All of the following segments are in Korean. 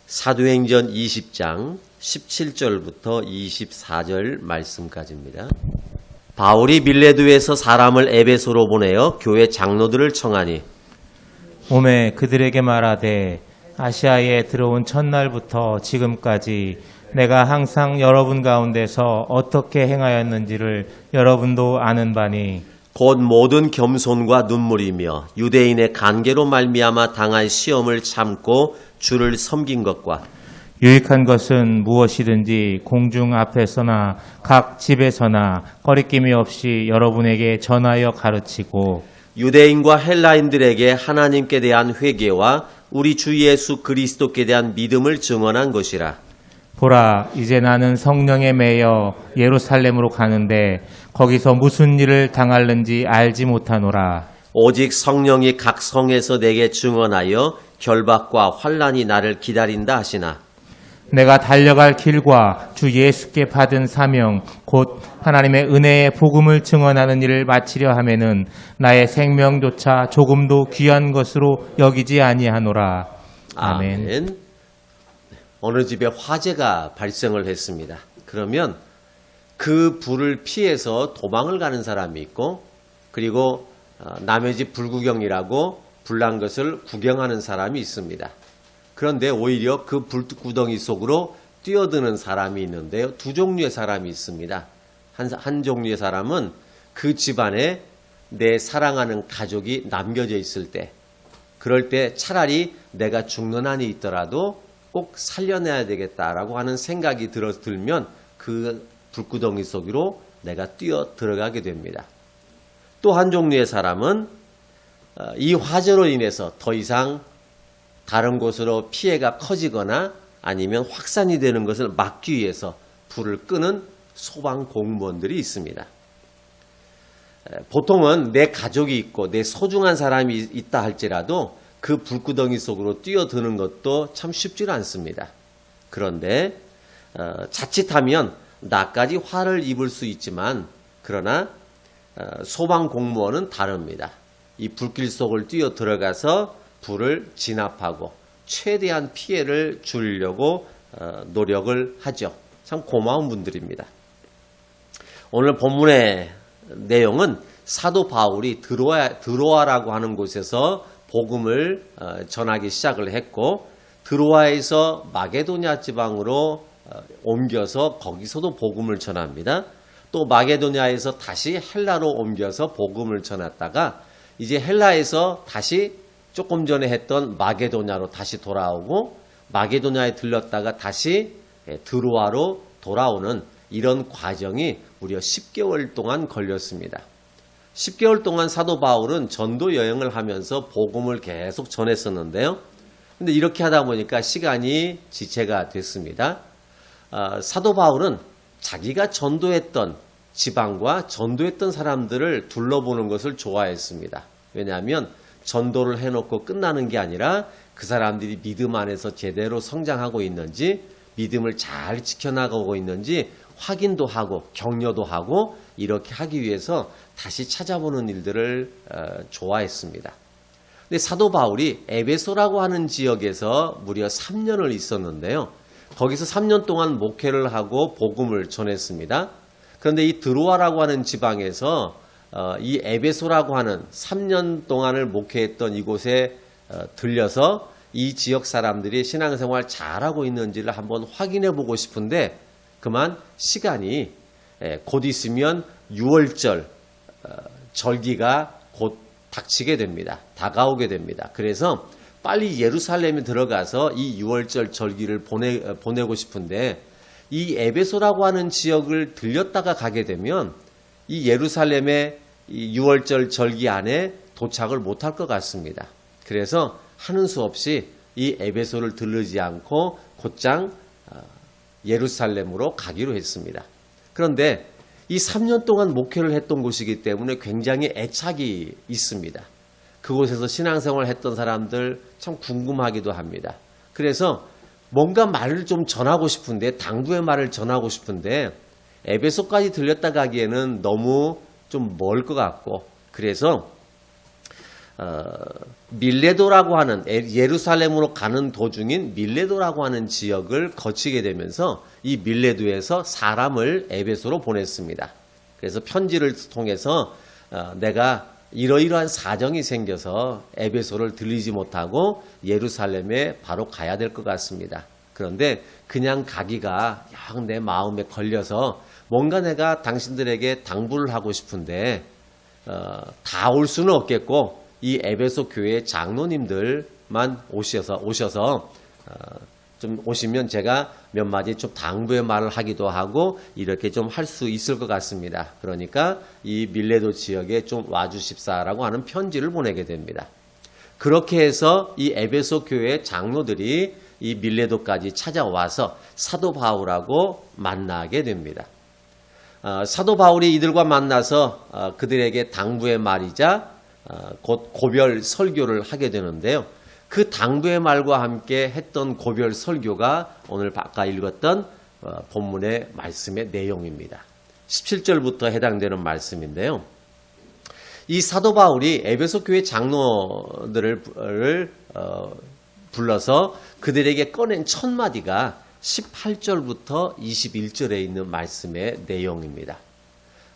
사도행전 20장 17절부터 24절 말씀까지입니다. 바울이 밀레도에서 사람을 에베소로 보내어 교회 장로들을 청하니 오매 그들에게 말하되 아시아에 들어온 첫날부터 지금까지 내가 항상 여러분 가운데서 어떻게 행하였는지를 여러분도 아는 바니 곧 모든 겸손과 눈물이며 유대인의 간계로 말미암아 당할 시험을 참고 주를 섬긴 것과 유익한 것은 무엇이든지 공중 앞에서나 각 집에서나 거리낌이 없이 여러분에게 전하여 가르치고 유대인과 헬라인들에게 하나님께 대한 회개와 우리 주 예수 그리스도께 대한 믿음을 증언한 것이라. 보라, 이제 나는 성령에 매여 예루살렘으로 가는데 거기서 무슨 일을 당할는지 알지 못하노라. 오직 성령이 각 성에서 내게 증언하여 결박과 환난이 나를 기다린다 하시나 내가 달려갈 길과 주 예수께 받은 사명 곧 하나님의 은혜의 복음을 증언하는 일을 마치려 하면은 나의 생명조차 조금도 귀한 것으로 여기지 아니하노라. 아멘. 어느 집에 화재가 발생을 했습니다. 그러면 그 불을 피해서 도망을 가는 사람이 있고 그리고 남의 집 불구경이라고 불난 것을 구경하는 사람이 있습니다. 그런데 오히려 그 불구덩이 속으로 뛰어드는 사람이 있는데요. 두 종류의 사람이 있습니다. 한 종류의 사람은 그 집안에 내 사랑하는 가족이 남겨져 있을 때 그럴 때 차라리 내가 죽는 한이 있더라도 꼭 살려내야 되겠다라고 하는 생각이 들면 그 불구덩이 속으로 내가 뛰어 들어가게 됩니다. 또 한 종류의 사람은 이 화재로 인해서 더 이상 다른 곳으로 피해가 커지거나 아니면 확산이 되는 것을 막기 위해서 불을 끄는 소방 공무원들이 있습니다. 보통은 내 가족이 있고 내 소중한 사람이 있다 할지라도 그 불구덩이 속으로 뛰어드는 것도 참 쉽지 않습니다. 그런데 자칫하면 나까지 화를 입을 수 있지만 그러나 소방 공무원은 다릅니다. 이 불길 속을 뛰어 들어가서 불을 진압하고 최대한 피해를 줄이려고 노력을 하죠. 참 고마운 분들입니다. 오늘 본문의 내용은 사도 바울이 드로아라고 하는 곳에서 복음을 전하기 시작을 했고 드로아에서 마게도냐 지방으로 옮겨서 거기서도 복음을 전합니다. 또 마게도냐에서 다시 헬라로 옮겨서 복음을 전했다가 이제 헬라에서 다시 조금 전에 했던 마게도냐로 다시 돌아오고 마게도냐에 들렀다가 다시 드로아로 돌아오는 이런 과정이 무려 10개월 동안 걸렸습니다. 10개월 동안 사도 바울은 전도 여행을 하면서 복음을 계속 전했었는데요. 근데 이렇게 하다 보니까 시간이 지체가 됐습니다. 사도 바울은 자기가 전도했던 지방과 전도했던 사람들을 둘러보는 것을 좋아했습니다. 왜냐하면 전도를 해놓고 끝나는 게 아니라 그 사람들이 믿음 안에서 제대로 성장하고 있는지 믿음을 잘 지켜나가고 있는지 확인도 하고 격려도 하고 이렇게 하기 위해서 다시 찾아보는 일들을 좋아했습니다. 근데 사도 바울이 에베소라고 하는 지역에서 무려 3년을 있었는데요. 거기서 3년 동안 목회를 하고 복음을 전했습니다. 그런데 이 드로아라고 하는 지방에서 이 에베소라고 하는 3년 동안을 목회했던 이곳에 들려서 이 지역 사람들이 신앙생활 잘하고 있는지를 한번 확인해 보고 싶은데 그만 시간이 곧 있으면 6월절 절기가 곧 닥치게 됩니다. 다가오게 됩니다. 그래서 빨리 예루살렘에 들어가서 이 6월절 절기를 보내고 싶은데 이 에베소라고 하는 지역을 들렸다가 가게 되면 이 예루살렘의 이 6월절 절기 안에 도착을 못할 것 같습니다. 그래서 하는 수 없이 이 에베소를 들르지 않고 곧장 예루살렘으로 가기로 했습니다. 그런데 이 3년 동안 목회를 했던 곳이기 때문에 굉장히 애착이 있습니다. 그곳에서 신앙생활을 했던 사람들 참 궁금하기도 합니다. 그래서 뭔가 말을 좀 전하고 싶은데 당부의 말을 전하고 싶은데 에베소까지 들렸다 가기에는 너무 좀 멀 것 같고 그래서 밀레도라고 하는 예루살렘으로 가는 도중인 밀레도라고 하는 지역을 거치게 되면서 이 밀레도에서 사람을 에베소로 보냈습니다. 그래서 편지를 통해서 내가 이러이러한 사정이 생겨서 에베소를 들리지 못하고 예루살렘에 바로 가야 될 것 같습니다. 그런데 그냥 가기가 영 내 마음에 걸려서 뭔가 내가 당신들에게 당부를 하고 싶은데 다 올 수는 없겠고 이 에베소 교회 장로님들만 오셔서 좀 오시면 제가 몇 마디 좀 당부의 말을 하기도 하고 이렇게 좀 할 수 있을 것 같습니다. 그러니까 이 밀레도 지역에 좀 와주십사라고 하는 편지를 보내게 됩니다. 그렇게 해서 이 에베소 교회 장로들이 이 밀레도까지 찾아와서 사도 바울하고 만나게 됩니다. 사도 바울이 이들과 만나서 그들에게 당부의 말이자 곧 고별 설교를 하게 되는데요. 그 당부의 말과 함께 했던 고별 설교가 오늘 아까 읽었던 본문의 말씀의 내용입니다. 17절부터 해당되는 말씀인데요. 이 사도 바울이 에베소 교회 장로들을 불러서 그들에게 꺼낸 첫 마디가 18절부터 21절에 있는 말씀의 내용입니다.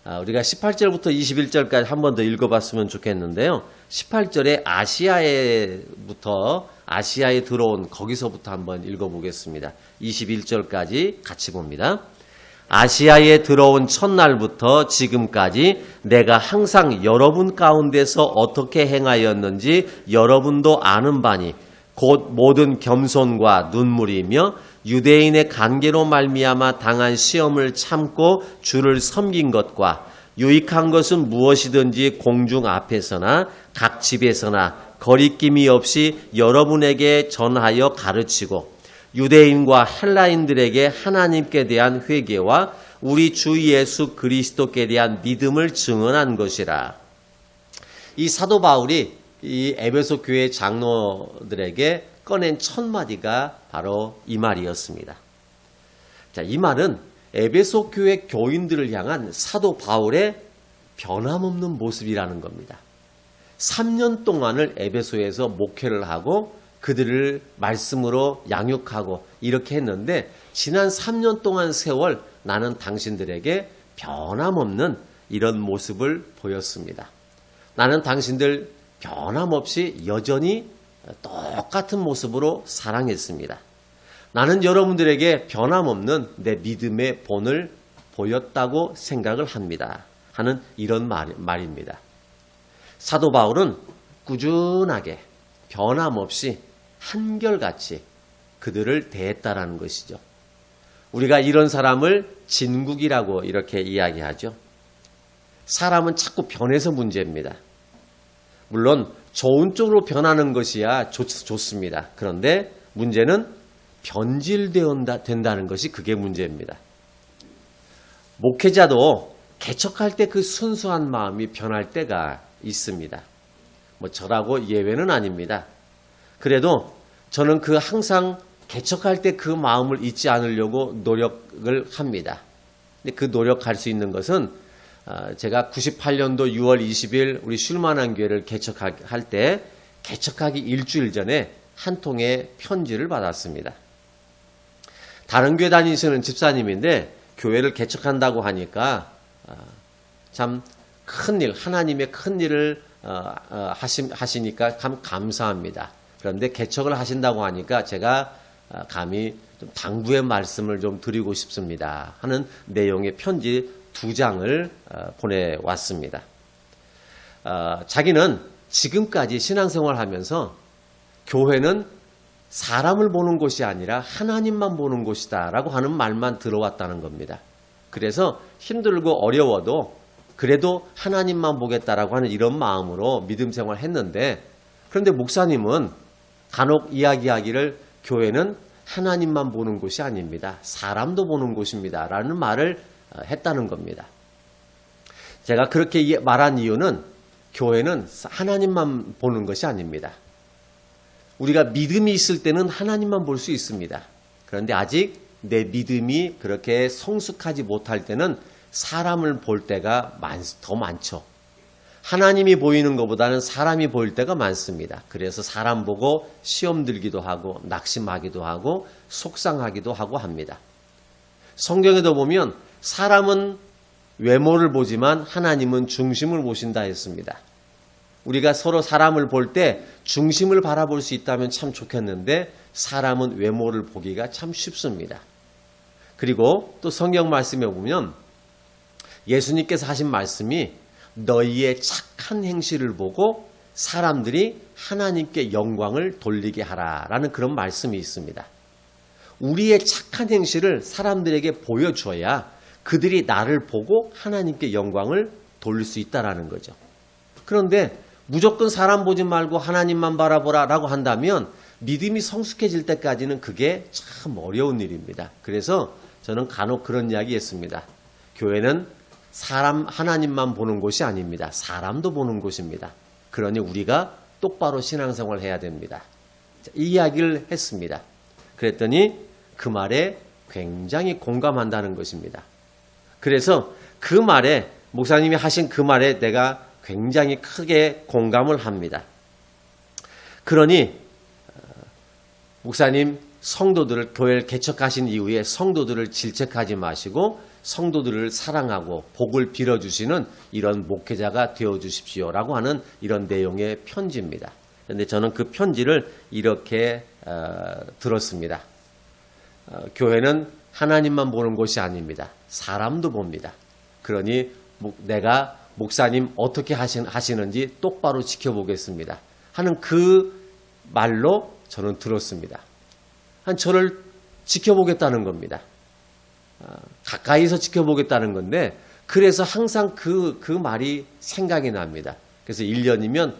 우리가 18절부터 21절까지 한 번 더 읽어봤으면 좋겠는데요. 18절에 아시아에 들어온 거기서부터 한번 읽어보겠습니다. 21절까지 같이 봅니다. 아시아에 들어온 첫날부터 지금까지 내가 항상 여러분 가운데서 어떻게 행하였는지 여러분도 아는 바니 곧 모든 겸손과 눈물이며 유대인의 관계로 말미암아 당한 시험을 참고 주를 섬긴 것과 유익한 것은 무엇이든지 공중 앞에서나 각 집에서나 거리낌이 없이 여러분에게 전하여 가르치고 유대인과 헬라인들에게 하나님께 대한 회개와 우리 주 예수 그리스도께 대한 믿음을 증언한 것이라. 이 사도 바울이 이 에베소 교회 장로들에게 꺼낸 첫 마디가 바로 이 말이었습니다. 자, 이 말은 에베소 교회 교인들을 향한 사도 바울의 변함없는 모습이라는 겁니다. 3년 동안을 에베소에서 목회를 하고 그들을 말씀으로 양육하고 이렇게 했는데 지난 3년 동안 세월 나는 당신들에게 변함없는 이런 모습을 보였습니다. 나는 당신들 변함없이 여전히 똑같은 모습으로 사랑했습니다. 나는 여러분들에게 변함없는 내 믿음의 본을 보였다고 생각을 합니다. 하는 이런 말입니다. 사도 바울은 꾸준하게 변함없이 한결같이 그들을 대했다라는 것이죠. 우리가 이런 사람을 진국이라고 이렇게 이야기하죠. 사람은 자꾸 변해서 문제입니다. 물론 좋은 쪽으로 변하는 것이야 좋습니다. 그런데 문제는 변질된다는 것이 그게 문제입니다. 목회자도 개척할 때 그 순수한 마음이 변할 때가 있습니다. 뭐 저라고 예외는 아닙니다. 그래도 저는 항상 개척할 때 그 마음을 잊지 않으려고 노력을 합니다. 근데 그 노력할 수 있는 것은 제가 98년도 6월 20일 우리 슐만한 교회를 개척할 때 개척하기 일주일 전에 한 통의 편지를 받았습니다. 다른 교회 다니시는 집사님인데 교회를 개척한다고 하니까 참 큰일, 하나님의 큰일을 하시니까 참 감사합니다. 그런데 개척을 하신다고 하니까 제가 감히 좀 당부의 말씀을 좀 드리고 싶습니다 하는 내용의 편지 2장을 보내왔습니다. 자기는 지금까지 신앙생활 하면서 교회는 사람을 보는 곳이 아니라 하나님만 보는 곳이다 라고 하는 말만 들어왔다는 겁니다. 그래서 힘들고 어려워도 그래도 하나님만 보겠다라고 하는 이런 마음으로 믿음 생활을 했는데, 그런데 목사님은 간혹 이야기하기를 교회는 하나님만 보는 곳이 아닙니다. 사람도 보는 곳입니다 라는 말을 했다는 겁니다. 제가 그렇게 말한 이유는 교회는 하나님만 보는 것이 아닙니다. 우리가 믿음이 있을 때는 하나님만 볼 수 있습니다. 그런데 아직 내 믿음이 그렇게 성숙하지 못할 때는 사람을 볼 때가 더 많죠. 하나님이 보이는 것보다는 사람이 보일 때가 많습니다. 그래서 사람 보고 시험 들기도 하고 낙심하기도 하고 속상하기도 하고 합니다. 성경에도 보면 사람은 외모를 보지만 하나님은 중심을 보신다 했습니다. 우리가 서로 사람을 볼 때 중심을 바라볼 수 있다면 참 좋겠는데 사람은 외모를 보기가 참 쉽습니다. 그리고 또 성경 말씀에 보면 예수님께서 하신 말씀이 너희의 착한 행실을 보고 사람들이 하나님께 영광을 돌리게 하라라는 그런 말씀이 있습니다. 우리의 착한 행실을 사람들에게 보여줘야 그들이 나를 보고 하나님께 영광을 돌릴 수 있다라는 거죠. 그런데 무조건 사람 보지 말고 하나님만 바라보라라고 한다면 믿음이 성숙해질 때까지는 그게 참 어려운 일입니다. 그래서 저는 간혹 그런 이야기 했습니다. 교회는 사람 하나님만 보는 곳이 아닙니다. 사람도 보는 곳입니다. 그러니 우리가 똑바로 신앙생활을 해야 됩니다. 이 이야기를 했습니다. 그랬더니 그 말에 굉장히 공감한다는 것입니다. 그래서 그 말에 목사님이 하신 그 말에 내가 굉장히 크게 공감을 합니다. 그러니 목사님 성도들을 교회를 개척하신 이후에 성도들을 질책하지 마시고 성도들을 사랑하고 복을 빌어주시는 이런 목회자가 되어주십시오라고 하는 이런 내용의 편지입니다. 그런데 저는 그 편지를 이렇게 들었습니다. 교회는 하나님만 보는 곳이 아닙니다. 사람도 봅니다. 그러니 내가 목사님 어떻게 하시는지 똑바로 지켜보겠습니다 하는 그 말로 저는 들었습니다. 저를 지켜보겠다는 겁니다. 가까이서 지켜보겠다는 건데 그래서 항상 그 말이 생각이 납니다. 그래서 1년이면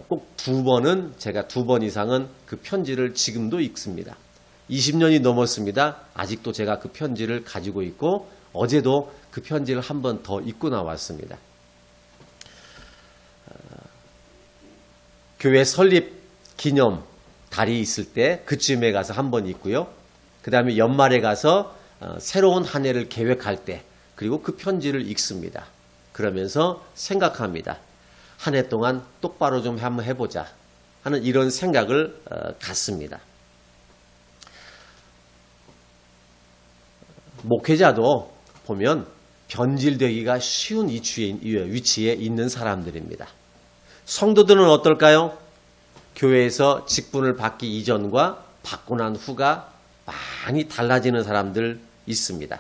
꼭 2번은 제가 2번 이상은 그 편지를 지금도 읽습니다. 20년이 넘었습니다. 아직도 제가 그 편지를 가지고 있고 어제도 그 편지를 한 번 더 읽고 나왔습니다. 교회 설립 기념 달이 있을 때 그쯤에 가서 한 번 읽고요. 그 다음에 연말에 가서 새로운 한 해를 계획할 때 그리고 그 편지를 읽습니다. 그러면서 생각합니다. 한 해 동안 똑바로 좀 한번 해보자 하는 이런 생각을 갖습니다. 목회자도 보면 변질되기가 쉬운 위치에 있는 사람들입니다. 성도들은 어떨까요? 교회에서 직분을 받기 이전과 받고 난 후가 많이 달라지는 사람들 있습니다.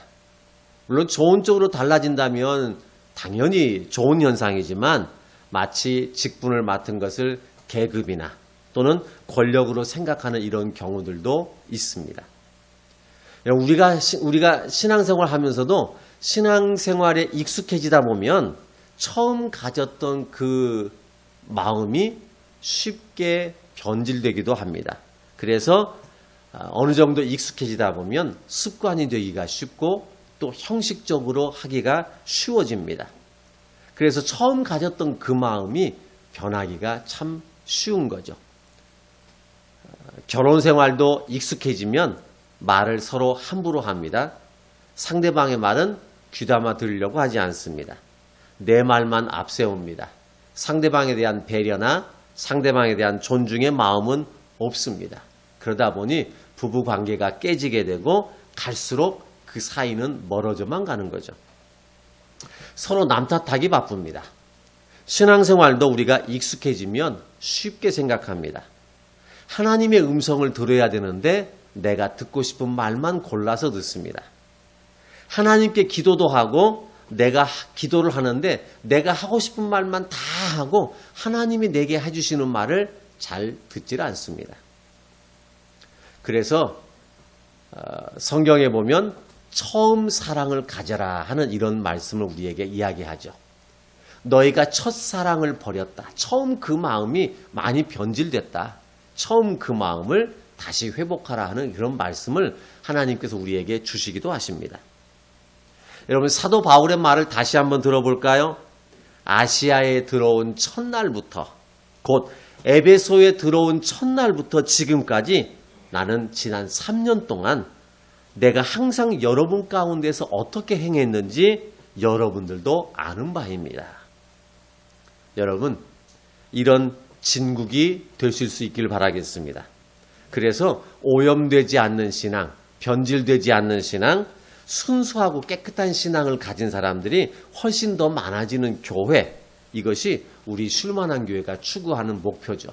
물론 좋은 쪽으로 달라진다면 당연히 좋은 현상이지만 마치 직분을 맡은 것을 계급이나 또는 권력으로 생각하는 이런 경우들도 있습니다. 우리가 신앙생활 하면서도 신앙생활에 익숙해지다 보면 처음 가졌던 그 마음이 쉽게 변질되기도 합니다. 그래서 어느 정도 익숙해지다 보면 습관이 되기가 쉽고 또 형식적으로 하기가 쉬워집니다. 그래서 처음 가졌던 그 마음이 변하기가 참 쉬운 거죠. 결혼 생활도 익숙해지면 말을 서로 함부로 합니다. 상대방의 말은 귀담아 들으려고 하지 않습니다. 내 말만 앞세웁니다. 상대방에 대한 배려나 상대방에 대한 존중의 마음은 없습니다. 그러다 보니 부부 관계가 깨지게 되고 갈수록 그 사이는 멀어져만 가는 거죠. 서로 남 탓하기 바쁩니다. 신앙생활도 우리가 익숙해지면 쉽게 생각합니다. 하나님의 음성을 들어야 되는데 내가 듣고 싶은 말만 골라서 듣습니다. 하나님께 기도도 하고 내가 기도를 하는데 내가 하고 싶은 말만 다 하고 하나님이 내게 해주시는 말을 잘 듣질 않습니다. 그래서 성경에 보면 처음 사랑을 가져라 하는 이런 말씀을 우리에게 이야기하죠. 너희가 첫사랑을 버렸다. 처음 그 마음이 많이 변질됐다. 처음 그 마음을 다시 회복하라 하는 그런 말씀을 하나님께서 우리에게 주시기도 하십니다. 여러분 사도 바울의 말을 다시 한번 들어볼까요? 아시아에 들어온 첫날부터 곧 에베소에 들어온 첫날부터 지금까지 나는 지난 3년 동안 내가 항상 여러분 가운데서 어떻게 행했는지 여러분들도 아는 바입니다. 여러분, 이런 진국이 되실 수 있길 바라겠습니다. 그래서 오염되지 않는 신앙, 변질되지 않는 신앙, 순수하고 깨끗한 신앙을 가진 사람들이 훨씬 더 많아지는 교회, 이것이 우리 쉴만한 교회가 추구하는 목표죠.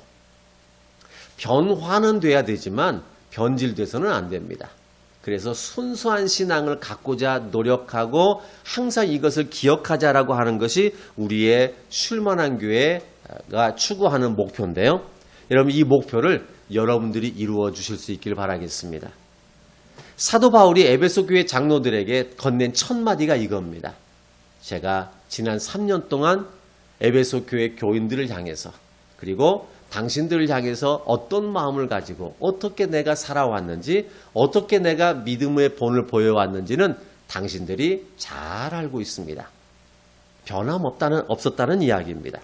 변화는 돼야 되지만 변질돼서는 안 됩니다. 그래서 순수한 신앙을 갖고자 노력하고 항상 이것을 기억하자라고 하는 것이 우리의 쉴만한 교회가 추구하는 목표인데요. 여러분, 이 목표를 여러분들이 이루어 주실 수 있길 바라겠습니다. 사도 바울이 에베소 교회 장로들에게 건넨 첫 마디가 이겁니다. 제가 지난 3년 동안 에베소 교회 교인들을 향해서, 그리고 당신들을 향해서 어떤 마음을 가지고 어떻게 내가 살아왔는지, 어떻게 내가 믿음의 본을 보여왔는지는 당신들이 잘 알고 있습니다. 없었다는 이야기입니다.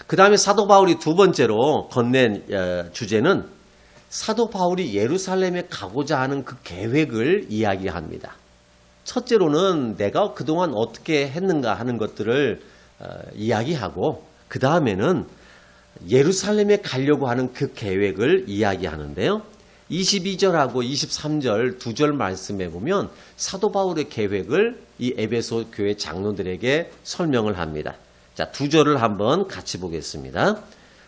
그 다음에 사도 바울이 두 번째로 건넨 주제는 사도 바울이 예루살렘에 가고자 하는 그 계획을 이야기합니다. 첫째로는 내가 그동안 어떻게 했는가 하는 것들을 이야기하고, 그 다음에는 예루살렘에 가려고 하는 그 계획을 이야기하는데요. 22절하고 23절 두 절 말씀에 보면 사도 바울의 계획을 이 에베소 교회 장로들에게 설명을 합니다. 자, 두 절을 한번 같이 보겠습니다.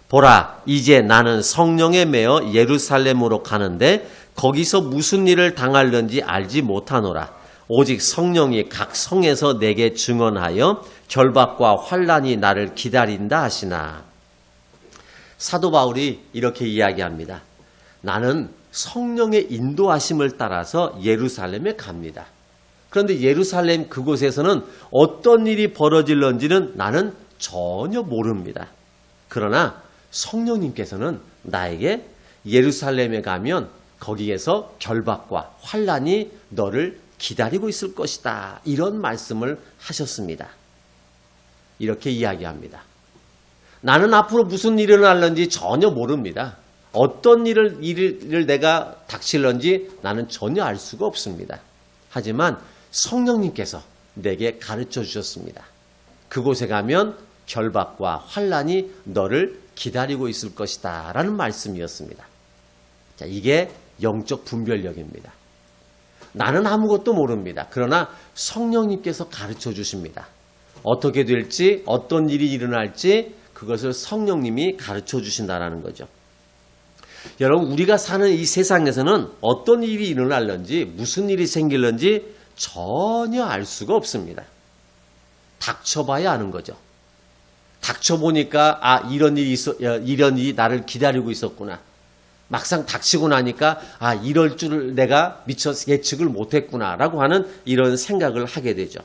보라, 이제 나는 성령에 매어 예루살렘으로 가는데 거기서 무슨 일을 당할는지 알지 못하노라. 오직 성령이 각 성에서 내게 증언하여 결박과 환난이 나를 기다린다 하시나. 사도 바울이 이렇게 이야기합니다. 나는 성령의 인도하심을 따라서 예루살렘에 갑니다. 그런데 예루살렘 그곳에서는 어떤 일이 벌어질런지는 나는 전혀 모릅니다. 그러나 성령님께서는 나에게 예루살렘에 가면 거기에서 결박과 환난이 너를 기다리고 있을 것이다, 이런 말씀을 하셨습니다. 이렇게 이야기합니다. 나는 앞으로 무슨 일이 일어날는지 전혀 모릅니다. 어떤 일을 내가 닥칠런지 나는 전혀 알 수가 없습니다. 하지만 성령님께서 내게 가르쳐 주셨습니다. 그곳에 가면 결박과 환난이 너를 기다리고 있을 것이다 라는 말씀이었습니다. 자, 이게 영적 분별력입니다. 나는 아무것도 모릅니다. 그러나 성령님께서 가르쳐 주십니다. 어떻게 될지, 어떤 일이 일어날지 그것을 성령님이 가르쳐 주신다라는 거죠. 여러분, 우리가 사는 이 세상에서는 어떤 일이 일어날는지, 무슨 일이 생길는지 전혀 알 수가 없습니다. 닥쳐봐야 아는 거죠. 닥쳐보니까 이런 일이 나를 기다리고 있었구나. 막상 닥치고 나니까 이럴 줄을 내가 미처 예측을 못했구나 라고 하는 이런 생각을 하게 되죠.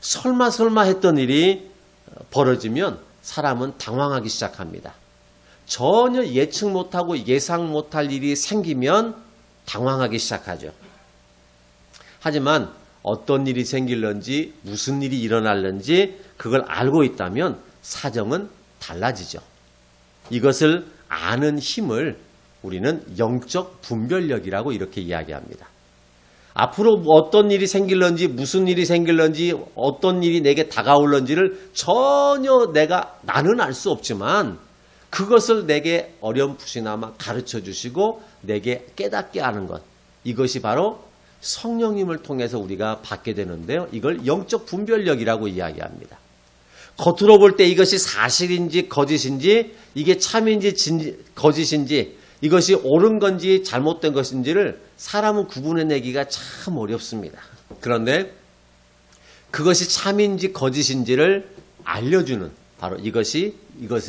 설마 했던 일이 벌어지면 사람은 당황하기 시작합니다. 전혀 예측 못하고 예상 못할 일이 생기면 당황하기 시작하죠. 하지만 어떤 일이 생길는지, 무슨 일이 일어날는지 그걸 알고 있다면 사정은 달라지죠. 이것을 아는 힘을 우리는 영적 분별력이라고 이렇게 이야기합니다. 앞으로 어떤 일이 생길는지, 무슨 일이 생길는지, 어떤 일이 내게 다가올는지를 전혀 나는 알 수 없지만 그것을 내게 어렴풋이나마 가르쳐 주시고 내게 깨닫게 하는 것, 이것이 바로 성령님을 통해서 우리가 받게 되는데요. 이걸 영적 분별력이라고 이야기합니다. 겉으로 볼 때 이것이 사실인지 거짓인지, 이게 참인지 거짓인지, 이것이 옳은 건지 잘못된 것인지를 사람은 구분해내기가 참 어렵습니다. 그런데 그것이 참인지 거짓인지를 알려주는 이것이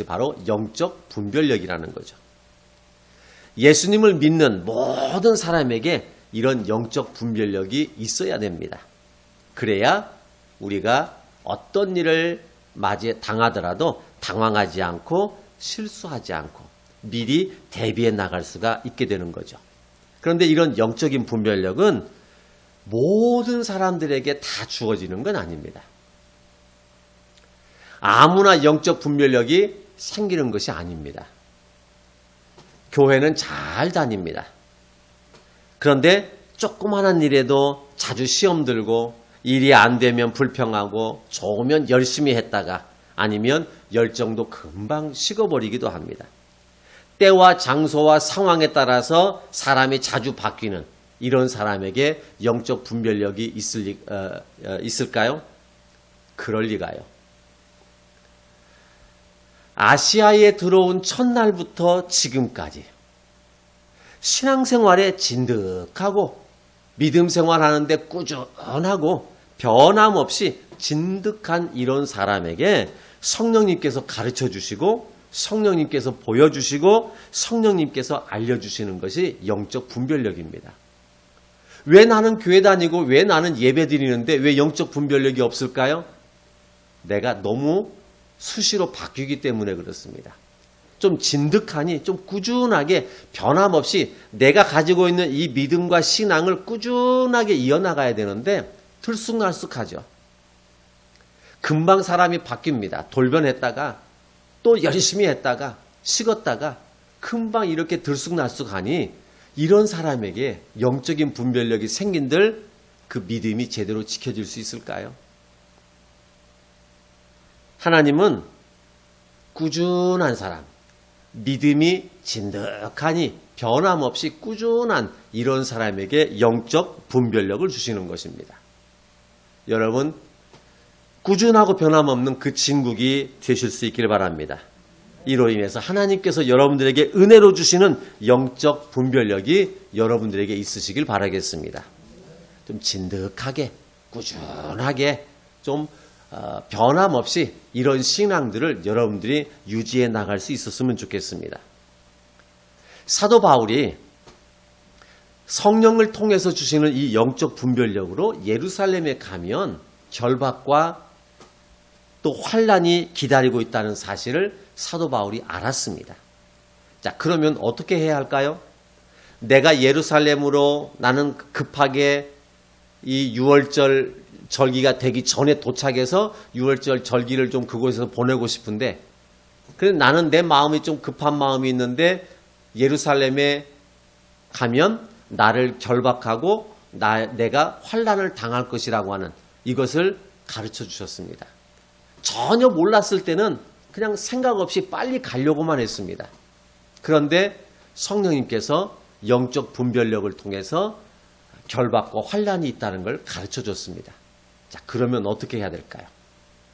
바로 영적 분별력이라는 거죠. 예수님을 믿는 모든 사람에게 이런 영적 분별력이 있어야 됩니다. 그래야 우리가 어떤 일을 당하더라도 당황하지 않고 실수하지 않고 미리 대비해 나갈 수가 있게 되는 거죠. 그런데 이런 영적인 분별력은 모든 사람들에게 다 주어지는 건 아닙니다. 아무나 영적 분별력이 생기는 것이 아닙니다. 교회는 잘 다닙니다. 그런데 조그마한 일에도 자주 시험 들고 일이 안 되면 불평하고 좋으면 열심히 했다가 아니면 열정도 금방 식어버리기도 합니다. 때와 장소와 상황에 따라서 사람이 자주 바뀌는 이런 사람에게 영적 분별력이 있을까요? 그럴 리가요. 아시아에 들어온 첫날부터 지금까지 신앙생활에 진득하고 믿음 생활하는데 꾸준하고 변함없이 진득한 이런 사람에게 성령님께서 가르쳐 주시고 성령님께서 보여주시고 성령님께서 알려주시는 것이 영적 분별력입니다. 왜 나는 교회 다니고 왜 나는 예배 드리는데 왜 영적 분별력이 없을까요? 내가 너무 수시로 바뀌기 때문에 그렇습니다. 좀 진득하니 좀 꾸준하게 변함없이 내가 가지고 있는 이 믿음과 신앙을 꾸준하게 이어나가야 되는데 들쑥날쑥하죠. 금방 사람이 바뀝니다. 돌변했다가 또 열심히 했다가 식었다가 금방 이렇게 들쑥날쑥하니 이런 사람에게 영적인 분별력이 생긴들 그 믿음이 제대로 지켜질 수 있을까요? 하나님은 꾸준한 사람, 믿음이 진득하니 변함없이 꾸준한 이런 사람에게 영적 분별력을 주시는 것입니다. 여러분, 꾸준하고 변함없는 그 진국이 되실 수 있길 바랍니다. 이로 인해서 하나님께서 여러분들에게 은혜로 주시는 영적 분별력이 여러분들에게 있으시길 바라겠습니다. 좀 진득하게, 꾸준하게, 좀 변함없이 이런 신앙들을 여러분들이 유지해 나갈 수 있었으면 좋겠습니다. 사도 바울이 성령을 통해서 주시는 이 영적 분별력으로 예루살렘에 가면 결박과 또 환란이 기다리고 있다는 사실을 사도 바울이 알았습니다. 자, 그러면 어떻게 해야 할까요? 내가 예루살렘으로 나는 급하게 이 6월절 절기가 되기 전에 도착해서 6월절 절기를 좀 그곳에서 보내고 싶은데, 그래서 나는 내 마음이 좀 급한 마음이 있는데 예루살렘에 가면 나를 결박하고 내가 환란을 당할 것이라고 하는 이것을 가르쳐 주셨습니다. 전혀 몰랐을 때는 그냥 생각 없이 빨리 가려고만 했습니다. 그런데 성령님께서 영적 분별력을 통해서 결박과 환란이 있다는 걸 가르쳐 줬습니다. 자, 그러면 어떻게 해야 될까요?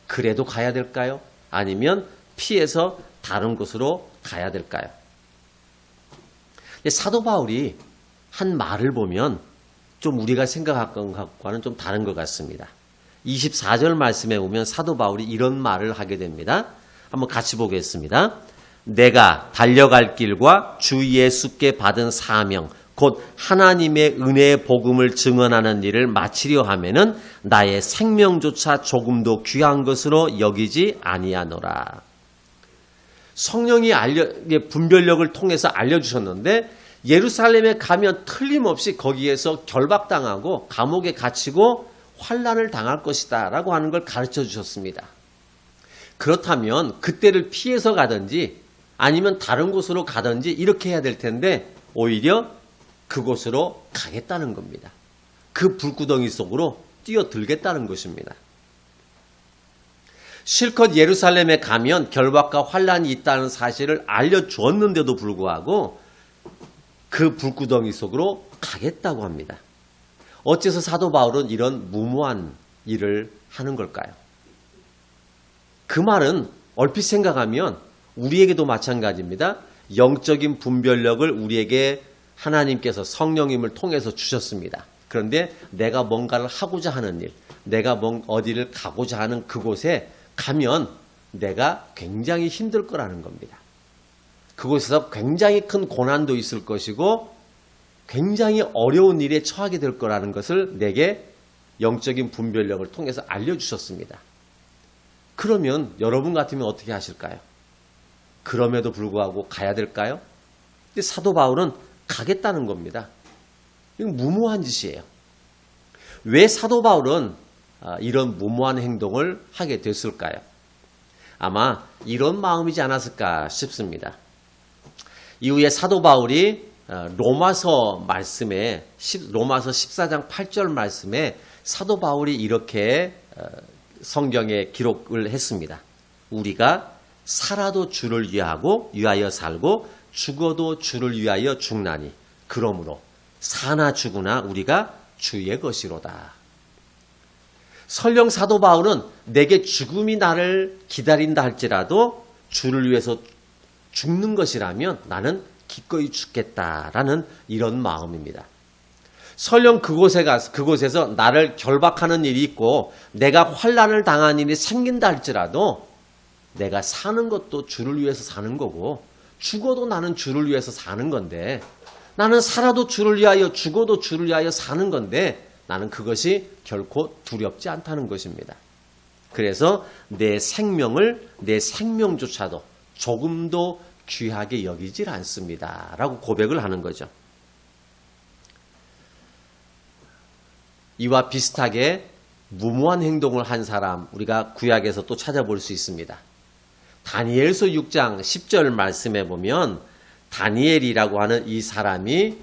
그래도 가야 될까요? 아니면 피해서 다른 곳으로 가야 될까요? 사도 바울이 한 말을 보면 좀 우리가 생각한 것과는 좀 다른 것 같습니다. 24절 말씀에 보면 사도 바울이 이런 말을 하게 됩니다. 한번 같이 보겠습니다. 내가 달려갈 길과 주 예수께 받은 사명 곧 하나님의 은혜의 복음을 증언하는 일을 마치려 하면은 나의 생명조차 조금도 귀한 것으로 여기지 아니하노라. 성령이 분별력을 통해서 알려주셨는데 예루살렘에 가면 틀림없이 거기에서 결박당하고 감옥에 갇히고 환란을 당할 것이다 라고 하는 걸 가르쳐 주셨습니다. 그렇다면 그때를 피해서 가든지 아니면 다른 곳으로 가든지 이렇게 해야 될 텐데 오히려 그곳으로 가겠다는 겁니다. 그 불구덩이 속으로 뛰어들겠다는 것입니다. 실컷 예루살렘에 가면 결박과 환란이 있다는 사실을 알려주었는데도 불구하고 그 불구덩이 속으로 가겠다고 합니다. 어째서 사도 바울은 이런 무모한 일을 하는 걸까요? 그 말은 얼핏 생각하면 우리에게도 마찬가지입니다. 영적인 분별력을 우리에게 하나님께서 성령님을 통해서 주셨습니다. 그런데 내가 뭔가를 하고자 하는 일, 내가 어디를 가고자 하는 그곳에 가면 내가 굉장히 힘들 거라는 겁니다. 그곳에서 굉장히 큰 고난도 있을 것이고 굉장히 어려운 일에 처하게 될 거라는 것을 내게 영적인 분별력을 통해서 알려주셨습니다. 그러면 여러분 같으면 어떻게 하실까요? 그럼에도 불구하고 가야 될까요? 근데 사도 바울은 가겠다는 겁니다. 이건 무모한 짓이에요. 왜 사도 바울은 이런 무모한 행동을 하게 됐을까요? 아마 이런 마음이지 않았을까 싶습니다. 이후에 사도 바울이 로마서 14장 8절 말씀에 사도 바울이 이렇게 성경에 기록을 했습니다. 우리가 살아도 주를 위하여 살고 죽어도 주를 위하여 죽나니 그러므로 사나 죽으나 우리가 주의 것이로다. 설령 사도 바울은 내게 죽음이 나를 기다린다 할지라도 주를 위해서 죽는 것이라면 나는 기꺼이 죽겠다라는 이런 마음입니다. 설령 그곳에서 나를 결박하는 일이 있고 내가 환난을 당한 일이 생긴다 할지라도 내가 사는 것도 주를 위해서 사는 거고 죽어도 나는 주를 위해서 사는 건데 나는 살아도 주를 위하여 죽어도 주를 위하여 사는 건데 나는 그것이 결코 두렵지 않다는 것입니다. 그래서 내 생명조차도 조금도 귀하게 여기질 않습니다. 라고 고백을 하는 거죠. 이와 비슷하게 무모한 행동을 한 사람 우리가 구약에서 또 찾아볼 수 있습니다. 다니엘서 6장 10절 말씀해 보면 다니엘이라고 하는 이 사람이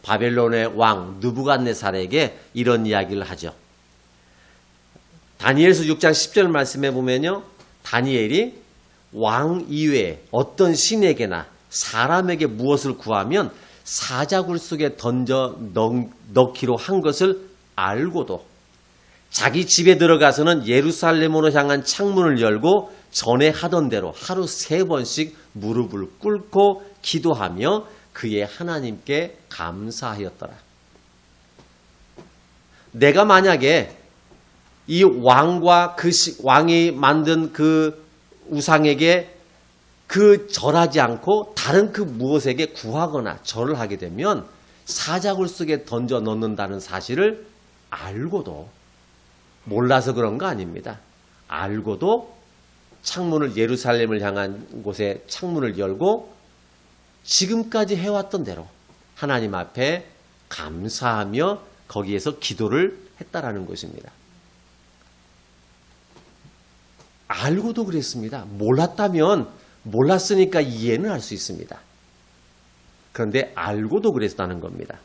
바벨론의 왕 느부갓네살에게 이런 이야기를 하죠. 다니엘서 6장 10절 말씀해 보면요. 다니엘이 왕 이외에 어떤 신에게나 사람에게 무엇을 구하면 사자굴 속에 던져 넣기로 한 것을 알고도 자기 집에 들어가서는 예루살렘으로 향한 창문을 열고 전에 하던 대로 하루 3번씩 무릎을 꿇고 기도하며 그의 하나님께 감사하였더라. 내가 만약에 이 왕과 왕이 만든 그 우상에게 절하지 않고 다른 그 무엇에게 구하거나 절을 하게 되면 사자굴 속에 던져 넣는다는 사실을 알고도 몰라서 그런 거 아닙니다. 알고도 창문을 예루살렘을 향한 곳에 창문을 열고 지금까지 해왔던 대로 하나님 앞에 감사하며 거기에서 기도를 했다라는 것입니다. 알고도 그랬습니다. 몰랐다면 몰랐으니까 이해는 할 수 있습니다. 그런데 알고도 그랬다는 겁니다.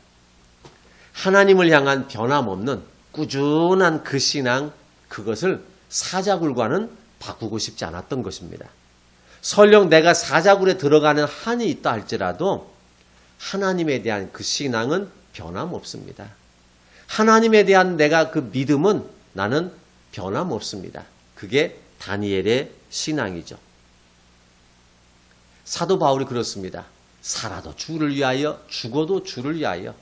하나님을 향한 변함없는 꾸준한 그 신앙, 그것을 사자굴과는 바꾸고 싶지 않았던 것입니다. 설령 내가 사자굴에 들어가는 한이 있다 할지라도 하나님에 대한 그 신앙은 변함없습니다. 하나님에 대한 내가 그 믿음은 나는 변함없습니다. 그게 다니엘의 신앙이죠. 사도 바울이 그렇습니다. 살아도 주를 위하여 죽어도 주를 위하여.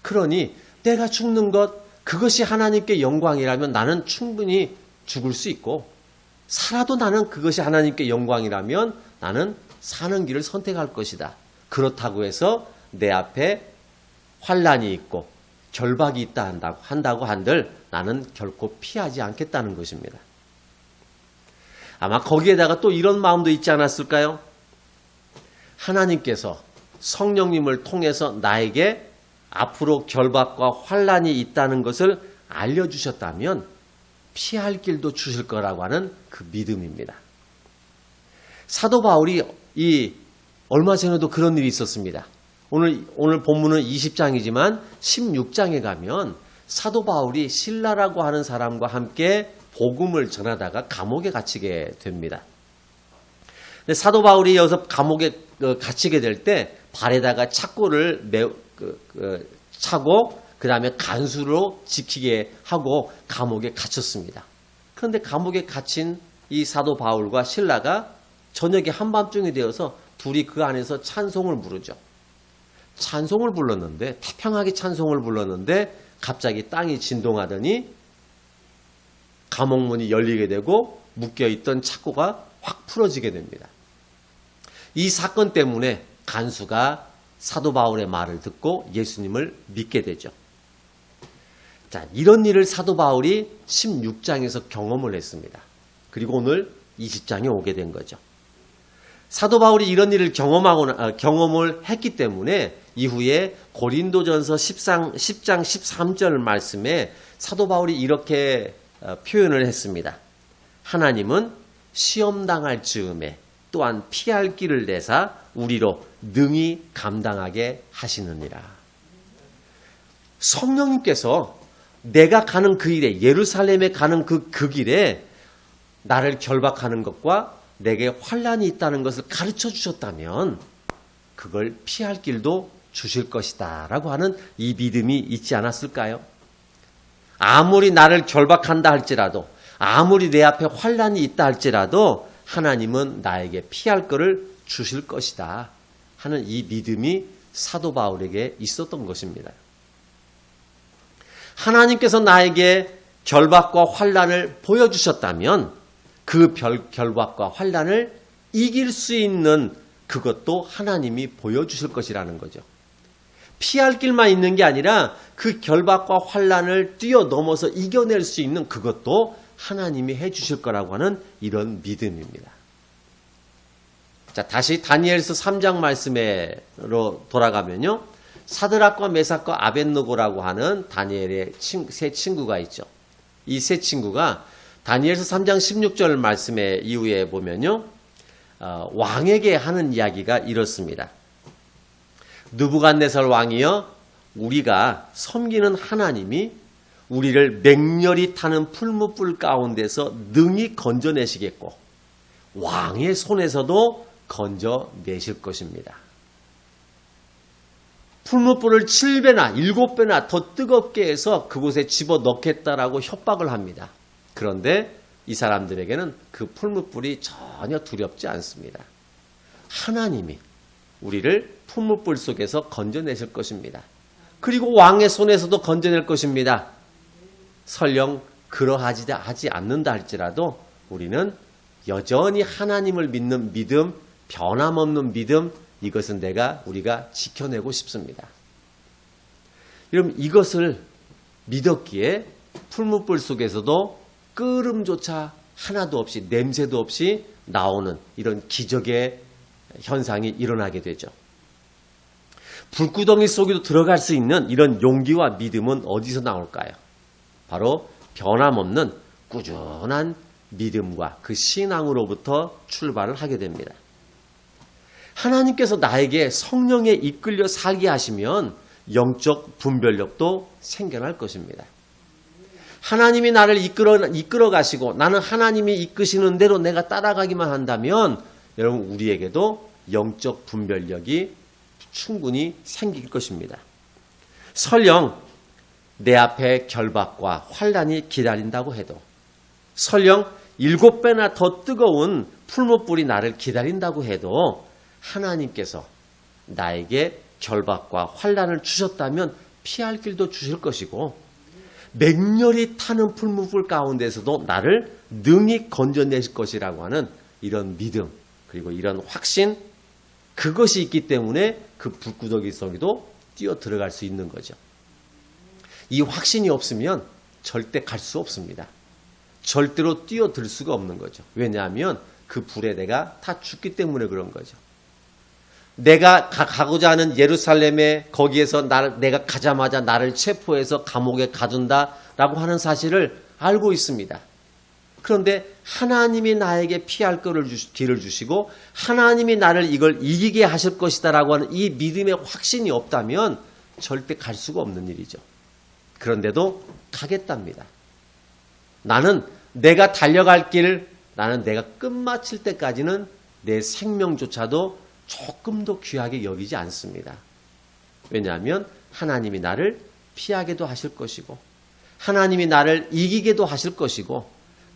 그러니 내가 죽는 것 그것이 하나님께 영광이라면 나는 충분히 죽을 수 있고 살아도 나는 그것이 하나님께 영광이라면 나는 사는 길을 선택할 것이다. 그렇다고 해서 내 앞에 환난이 있고 결박이 있다 한다고 한들 나는 결코 피하지 않겠다는 것입니다. 아마 거기에다가 또 이런 마음도 있지 않았을까요? 하나님께서 성령님을 통해서 나에게 앞으로 결박과 환난이 있다는 것을 알려주셨다면 피할 길도 주실 거라고 하는 그 믿음입니다. 사도 바울이 얼마 전에도 그런 일이 있었습니다. 오늘 본문은 20장이지만 16장에 가면 사도 바울이 실라라고 하는 사람과 함께 복음을 전하다가 감옥에 갇히게 됩니다. 근데 사도 바울이 여기서 감옥에 갇히게 될 때 발에다가 착고를 차고 그 다음에 간수로 지키게 하고 감옥에 갇혔습니다. 그런데 감옥에 갇힌 이 사도 바울과 실라가 저녁에 한밤중이 되어서 둘이 그 안에서 찬송을 부르죠. 찬송을 불렀는데 태평하게 찬송을 불렀는데 갑자기 땅이 진동하더니 감옥문이 열리게 되고 묶여있던 착고가 확 풀어지게 됩니다. 이 사건 때문에 간수가 사도 바울의 말을 듣고 예수님을 믿게 되죠. 자, 이런 일을 사도 바울이 16장에서 경험을 했습니다. 그리고 오늘 20장에 오게 된 거죠. 사도 바울이 이런 일을 경험을 했기 때문에 이후에 고린도전서 10장 13절 말씀에 사도 바울이 이렇게 표현을 했습니다. 하나님은 시험당할 즈음에 또한 피할 길을 내사 우리로 능히 감당하게 하시느니라. 성령님께서 내가 가는 그 길에, 예루살렘에 가는 그 길에 나를 결박하는 것과 내게 환난이 있다는 것을 가르쳐 주셨다면 그걸 피할 길도 주실 것이다 라고 하는 이 믿음이 있지 않았을까요? 아무리 나를 결박한다 할지라도, 아무리 내 앞에 환난이 있다 할지라도 하나님은 나에게 피할 것을 주실 것이다 하는 이 믿음이 사도 바울에게 있었던 것입니다. 하나님께서 나에게 결박과 환난을 보여주셨다면 그 결박과 환난을 이길 수 있는 그것도 하나님이 보여주실 것이라는 거죠. 피할 길만 있는 게 아니라 그 결박과 환난을 뛰어넘어서 이겨낼 수 있는 그것도 하나님이 해주실 거라고 하는 이런 믿음입니다. 자, 다시 다니엘서 3장 말씀으로 돌아가면요. 사드락과 메삭과 아벳느고라고 하는 다니엘의 세 친구가 있죠. 이 세 친구가 다니엘서 3장 16절 말씀의 이후에 보면요. 왕에게 하는 이야기가 이렇습니다. 느부갓네살 왕이여, 우리가 섬기는 하나님이 우리를 맹렬히 타는 풀무불 가운데서 능히 건져내시겠고 왕의 손에서도 건져내실 것입니다. 풀무불을 7배나 7배나 더 뜨겁게 해서 그곳에 집어넣겠다라고 협박을 합니다. 그런데 이 사람들에게는 그 풀무불이 전혀 두렵지 않습니다. 하나님이 우리를 풀무불 속에서 건져내실 것입니다. 그리고 왕의 손에서도 건져낼 것입니다. 설령 그러하지 않는다 할지라도 우리는 여전히 하나님을 믿는 믿음, 변함없는 믿음, 이것은 우리가 지켜내고 싶습니다. 여러분, 이것을 믿었기에 풀무불 속에서도 끓음조차 하나도 없이, 냄새도 없이 나오는 이런 기적의 현상이 일어나게 되죠. 불구덩이 속에도 들어갈 수 있는 이런 용기와 믿음은 어디서 나올까요? 바로 변함없는 꾸준한 믿음과 그 신앙으로부터 출발을 하게 됩니다. 하나님께서 나에게 성령에 이끌려 살게 하시면 영적 분별력도 생겨날 것입니다. 하나님이 나를 이끌어 가시고 나는 하나님이 이끄시는 대로 내가 따라가기만 한다면 여러분, 우리에게도 영적 분별력이 충분히 생길 것입니다. 설령 내 앞에 결박과 환난이 기다린다고 해도, 설령 7배나 더 뜨거운 풀무불이 나를 기다린다고 해도 하나님께서 나에게 결박과 환난을 주셨다면 피할 길도 주실 것이고 맹렬히 타는 풀무불 가운데서도 나를 능히 건져내실 것이라고 하는 이런 믿음, 그리고 이런 확신, 그것이 있기 때문에 그 불구덩이 속에도 뛰어 들어갈 수 있는 거죠. 이 확신이 없으면 절대 갈 수 없습니다. 절대로 뛰어들 수가 없는 거죠. 왜냐하면 그 불에 내가 다 죽기 때문에 그런 거죠. 내가 가고자 하는 예루살렘에 거기에서 내가 가자마자 나를 체포해서 감옥에 가둔다라고 하는 사실을 알고 있습니다. 그런데 하나님이 나에게 피할 길을 주시고 하나님이 나를 이걸 이기게 하실 것이다라고 하는 이 믿음의 확신이 없다면 절대 갈 수가 없는 일이죠. 그런데도 가겠답니다. 나는 내가 달려갈 길, 나는 내가 끝마칠 때까지는 내 생명조차도 조금 더 귀하게 여기지 않습니다. 왜냐하면 하나님이 나를 피하게도 하실 것이고 하나님이 나를 이기게도 하실 것이고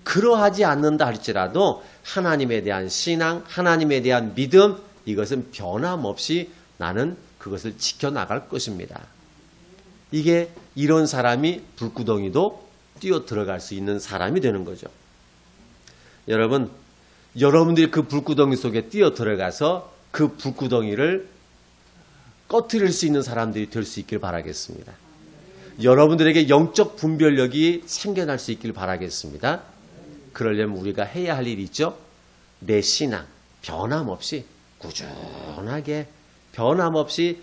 그러하지 않는다 할지라도 하나님에 대한 신앙, 하나님에 대한 믿음, 이것은 변함없이 나는 그것을 지켜나갈 것입니다. 이게 이런 사람이 불구덩이도 뛰어 들어갈 수 있는 사람이 되는 거죠. 여러분들이 그 불구덩이 속에 뛰어 들어가서 그 불구덩이를 꺼트릴 수 있는 사람들이 될 수 있길 바라겠습니다. 여러분들에게 영적 분별력이 생겨날 수 있길 바라겠습니다. 그러려면 우리가 해야 할 일이 있죠. 내 신앙 변함없이 꾸준하게 변함없이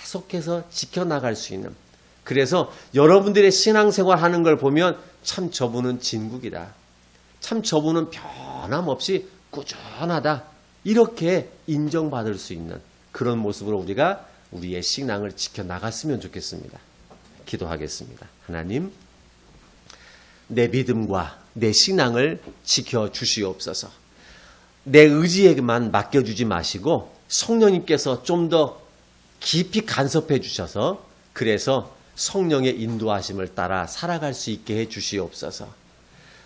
계속해서 지켜나갈 수 있는, 그래서 여러분들의 신앙생활 하는 걸 보면 참 저분은 진국이다, 참 저분은 변함없이 꾸준하다, 이렇게 인정받을 수 있는 그런 모습으로 우리가 우리의 신앙을 지켜나갔으면 좋겠습니다. 기도하겠습니다. 하나님, 내 믿음과 내 신앙을 지켜주시옵소서. 내 의지에만 맡겨주지 마시고 성령님께서 좀 더 깊이 간섭해 주셔서 그래서 성령의 인도하심을 따라 살아갈 수 있게 해 주시옵소서.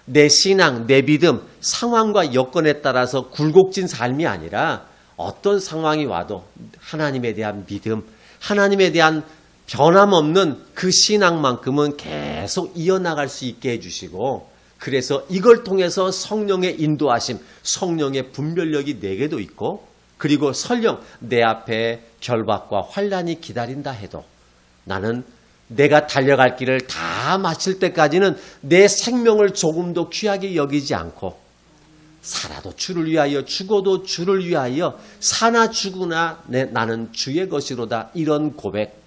내 신앙, 내 믿음, 상황과 여건에 따라서 굴곡진 삶이 아니라 어떤 상황이 와도 하나님에 대한 믿음, 하나님에 대한 변함없는 그 신앙만큼은 계속 이어나갈 수 있게 해주시고 그래서 이걸 통해서 성령의 인도하심, 성령의 분별력이 내게도 있고 그리고 설령 내 앞에 결박과 환난이 기다린다 해도 나는 내가 달려갈 길을 다 마칠 때까지는 내 생명을 조금도 귀하게 여기지 않고 살아도 주를 위하여 죽어도 주를 위하여 사나 죽으나 나는 주의 것이로다 이런 고백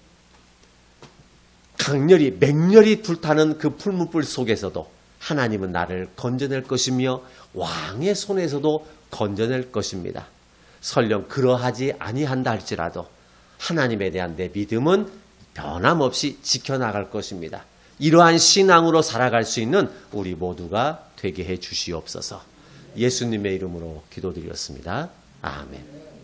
강렬히 맹렬히 불타는 그 풀무불 속에서도 하나님은 나를 건져낼 것이며 왕의 손에서도 건져낼 것입니다. 설령 그러하지 아니한다 할지라도 하나님에 대한 내 믿음은 변함없이 지켜나갈 것입니다. 이러한 신앙으로 살아갈 수 있는 우리 모두가 되게 해 주시옵소서. 예수님의 이름으로 기도드렸습니다. 아멘.